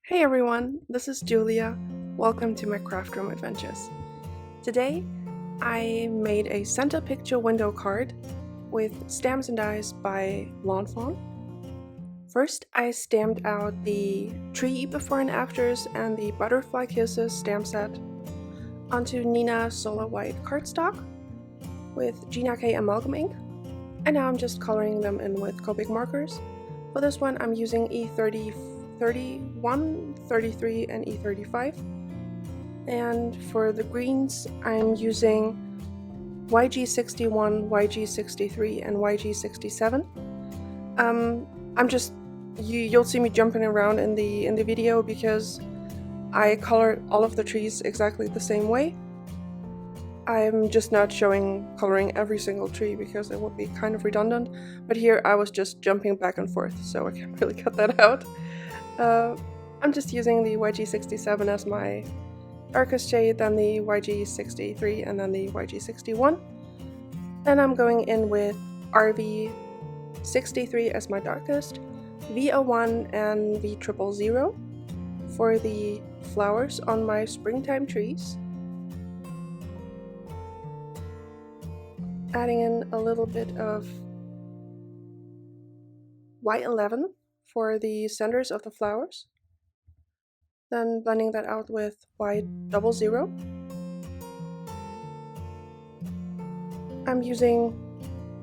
Hey everyone, this is Julia. Welcome to my craft room adventures. Today, I made a center picture window card with stamps and dies by Lawn Fawn. First, I stamped out the tree before and afters and the butterfly kisses stamp set onto Neenah Solar White cardstock with Gina Amalgam ink, and now I'm just coloring them in with Copic markers. For this one, I'm using E31, 33, and E35. And for the greens, I'm using YG61, YG63, and YG67. You'll see me jumping around in the video because I colored all of the trees exactly the same way. I'm just not coloring every single tree because it would be kind of redundant, but here I was just jumping back and forth, so I can't really cut that out. I'm just using the YG67 as my darkest shade, then the YG63, and then the YG61. Then I'm going in with RV63 as my darkest, V01 and V000 for the flowers on my springtime trees. Adding in a little bit of Y11 for the centers of the flowers. Then blending that out with Y00. I'm using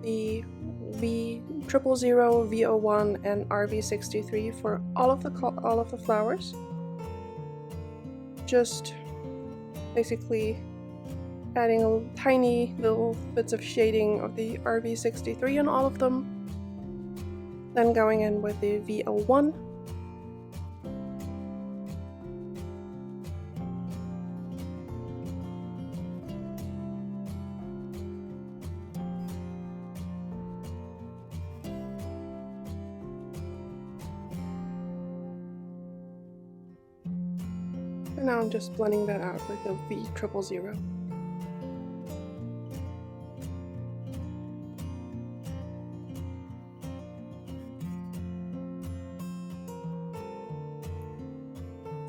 the V000, V01, and RV63 for all of the flowers. Just basically adding tiny little bits of shading of the RV63 on all of them. Then going in with the V01. And now I'm just blending that out with the V000.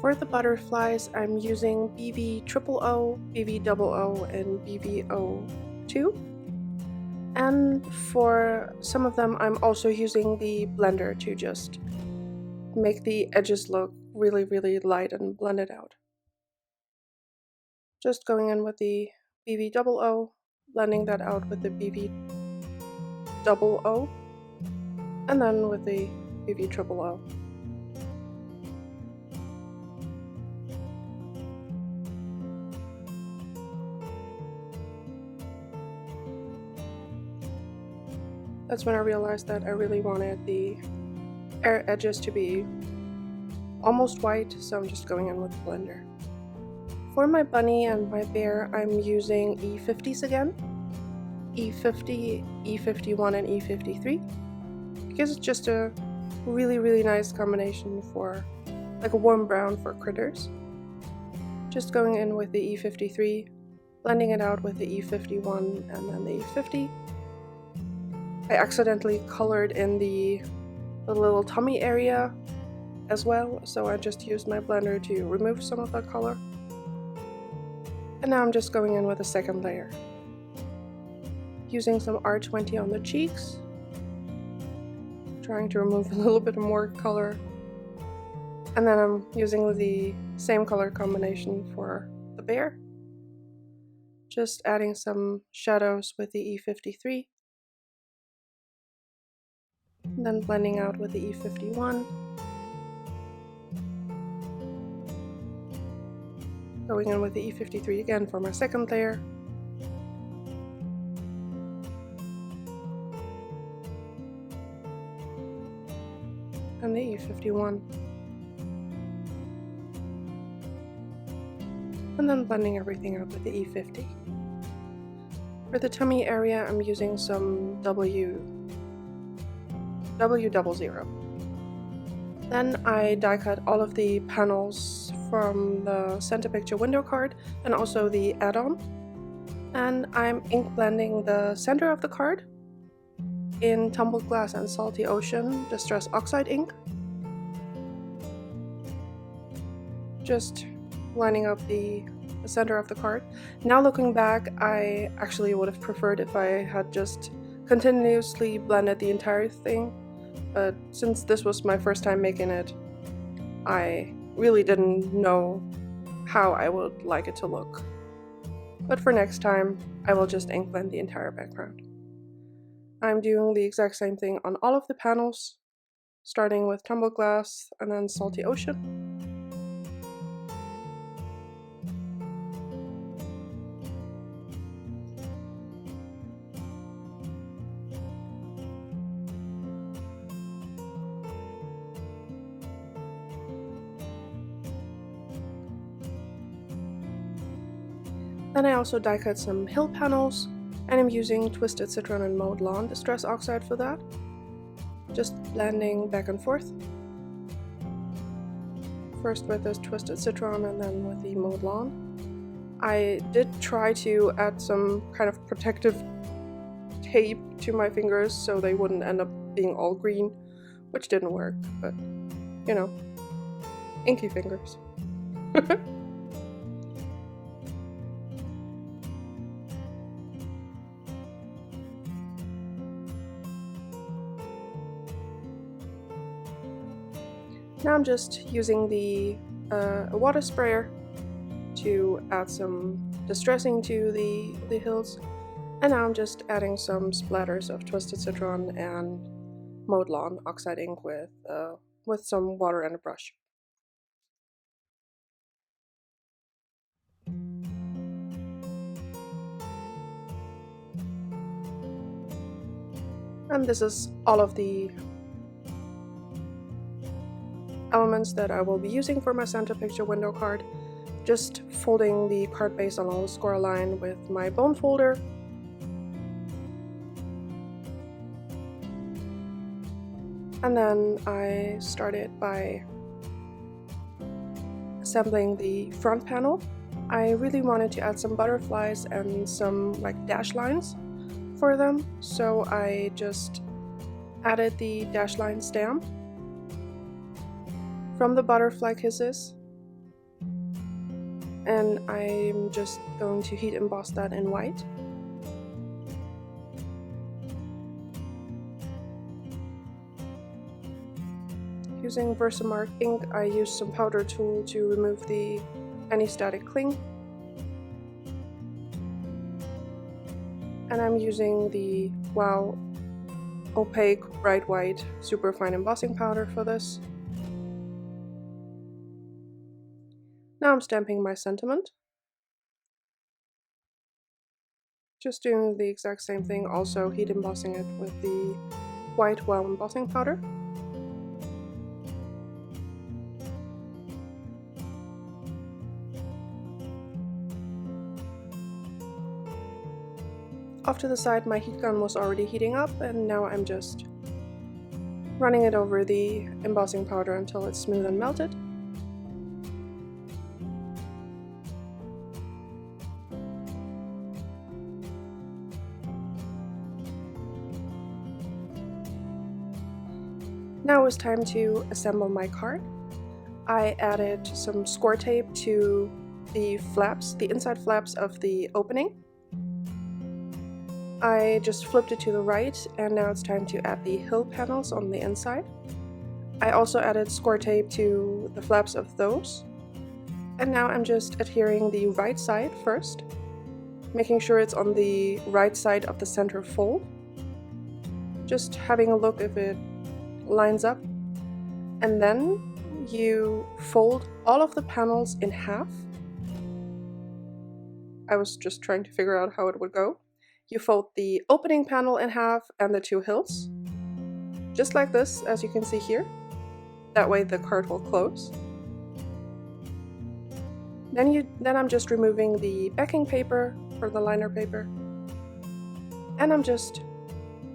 For the butterflies, I'm using BV000, BV00, and BV02. And for some of them, I'm also using the blender to just make the edges look really, really light and blend it out. Just going in with the BV00, blending that out with the BV00, and then with the BV000. That's when I realized that I really wanted the edges to be almost white, so I'm just going in with the blender. For my bunny and my bear, I'm using E50s again. E50, E51, and E53. Because it's just a really, really nice combination for like a warm brown for critters. Just going in with the E53, blending it out with the E51 and then the E50. I accidentally colored in the little tummy area as well, so I just used my blender to remove some of that color. And now I'm just going in with a second layer. Using some R20 on the cheeks. Trying to remove a little bit more color. And then I'm using the same color combination for the bear. Just adding some shadows with the E53. And then blending out with the E51. Going in with the E53 again for my second layer. And the E51. And then blending everything out with the E50. For the tummy area, I'm using some W00. Then I die cut all of the panels from the center picture window card and also the add-on. And I'm ink blending the center of the card in Tumbled Glass and Salty Ocean Distress Oxide ink. just lining up the center of the card. Now looking back, I actually would have preferred if I had just continuously blended the entire thing, but since this was my first time making it, I really didn't know how I would like it to look. But for next time, I will just ink blend the entire background. I'm doing the exact same thing on all of the panels, starting with Tumbled Glass and then Salty Ocean. Then I also die cut some hill panels, and I'm using Twisted Citron and Mowed Lawn Distress Oxide for that. Just blending back and forth. First with this Twisted Citron and then with the Mowed Lawn. I did try to add some kind of protective tape to my fingers so they wouldn't end up being all green, which didn't work, but you know, inky fingers. Now I'm just using the water sprayer to add some distressing to the hills, and now I'm just adding some splatters of Twisted Citron and Mowed Lawn Oxide ink with some water and a brush. And this is all of the elements that I will be using for my Santa picture window card. Just folding the card base along the score line with my bone folder. And then I started by assembling the front panel. I really wanted to add some butterflies and some like dash lines for them, so I just added the dash line stamp from the butterfly kisses, and I'm just going to heat emboss that in white. Using Versamark ink, I used some powder tool to remove the any-static cling, and I'm using the Wow Opaque bright white super fine embossing powder for this. Now I'm stamping my sentiment. Just doing the exact same thing, also heat embossing it with the white Wow embossing powder. Off to the side, my heat gun was already heating up, and now I'm just running it over the embossing powder until it's smooth and melted. Now it's time to assemble my card. I added some score tape to the flaps, the inside flaps of the opening. I just flipped it to the right, and now it's time to add the hill panels on the inside. I also added score tape to the flaps of those. And now I'm just adhering the right side first, making sure it's on the right side of the center fold. Just having a look if it lines up, and then you fold all of the panels in half. I was just trying to figure out how it would go. You fold the opening panel in half and the two hills, just like this, as you can see here. That way the card will close. Then I'm just removing the backing paper for the liner paper, and I'm just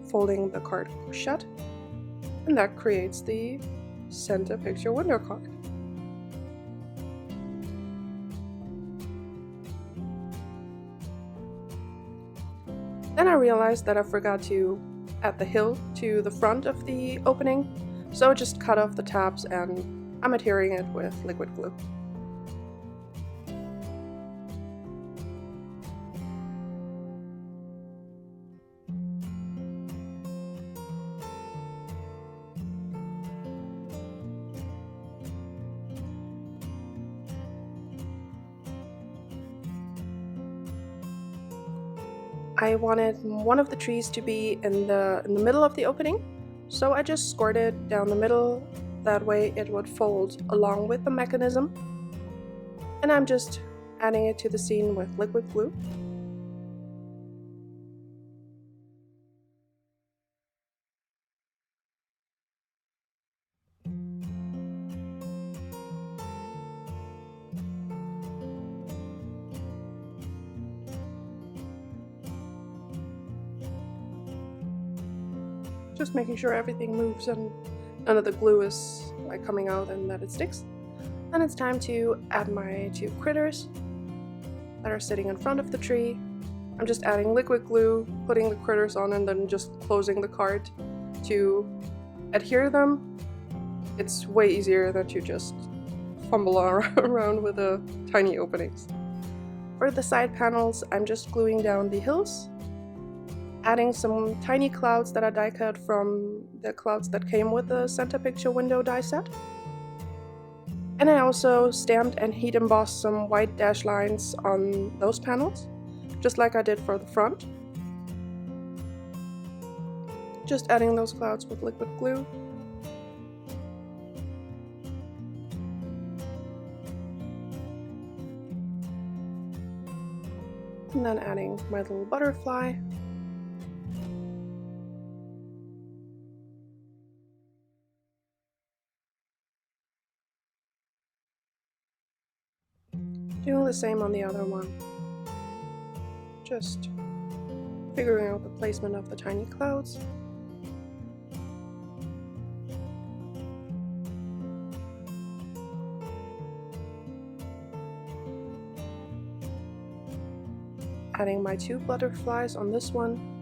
folding the card shut. And that creates the Santa picture window card. Then I realized that I forgot to add the hill to the front of the opening, so I just cut off the tabs and I'm adhering it with liquid glue. I wanted one of the trees to be in the middle of the opening, so I just scored it down the middle. That way it would fold along with the mechanism. And I'm just adding it to the scene with liquid glue. Just making sure everything moves and none of the glue is like coming out and that it sticks. Then it's time to add my two critters that are sitting in front of the tree. I'm just adding liquid glue, putting the critters on, and then just closing the card to adhere them. It's way easier than to just fumble around with the tiny openings. For the side panels, I'm just gluing down the hills, adding some tiny clouds that are die cut from the clouds that came with the Center Picture window die set. And I also stamped and heat embossed some white dash lines on those panels, just like I did for the front. Just adding those clouds with liquid glue. And then adding my little butterfly. Doing the same on the other one. Just figuring out the placement of the tiny clouds. Adding my two butterflies on this one.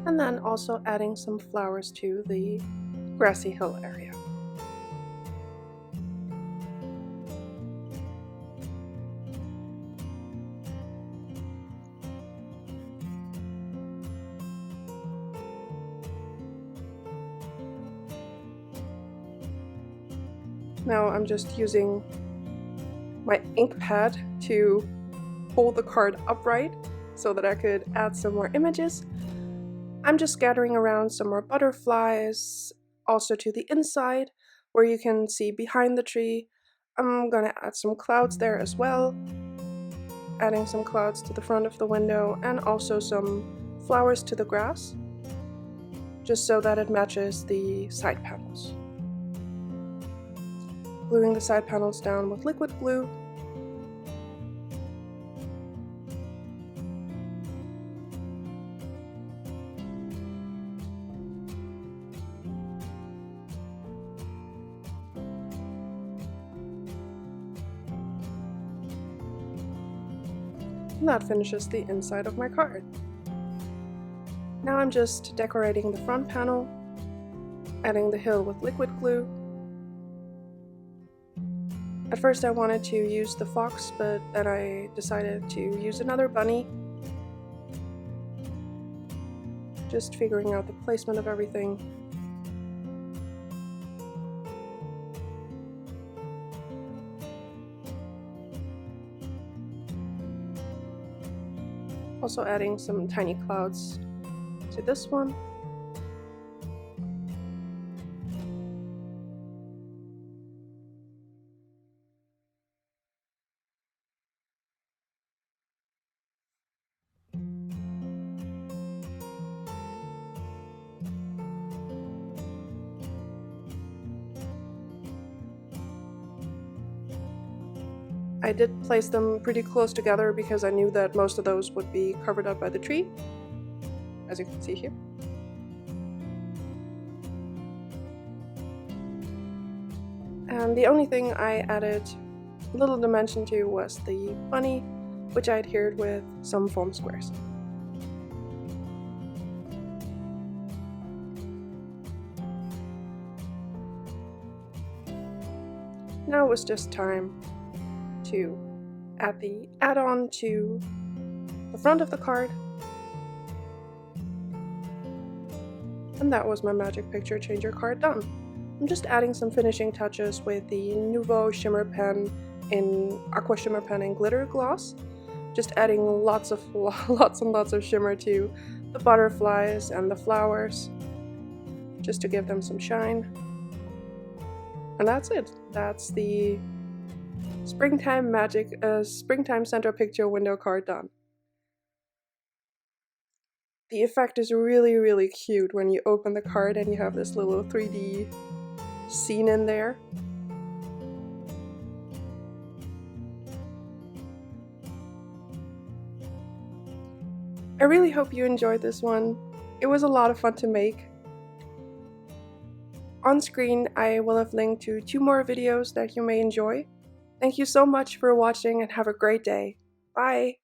And then also adding some flowers to the grassy hill area. Now I'm just using my ink pad to hold the card upright so that I could add some more images. I'm just scattering around some more butterflies, also to the inside, where you can see behind the tree. I'm gonna add some clouds there as well, adding some clouds to the front of the window and also some flowers to the grass, just so that it matches the side panels. Gluing the side panels down with liquid glue. And that finishes the inside of my card. Now I'm just decorating the front panel, adding the hill with liquid glue. At first I wanted to use the fox, but then I decided to use another bunny. Just figuring out the placement of everything. Also adding some tiny clouds to this one. I did place them pretty close together because I knew that most of those would be covered up by the tree, as you can see here. And the only thing I added a little dimension to was the bunny, which I adhered with some foam squares. Now it was just time to add the add-on to the front of the card. And that was my Magic Picture Changer card done. I'm just adding some finishing touches with the Nouveau Shimmer Pen in Aqua Shimmer Pen in Glitter Gloss. Just adding lots and lots of shimmer to the butterflies and the flowers, just to give them some shine. And that's it. That's the Springtime Springtime Center Picture window card done. The effect is really, really cute when you open the card and you have this little 3D scene in there. I really hope you enjoyed this one. It was a lot of fun to make. On screen, I will have linked to 2 more videos that you may enjoy. Thank you so much for watching and have a great day. Bye!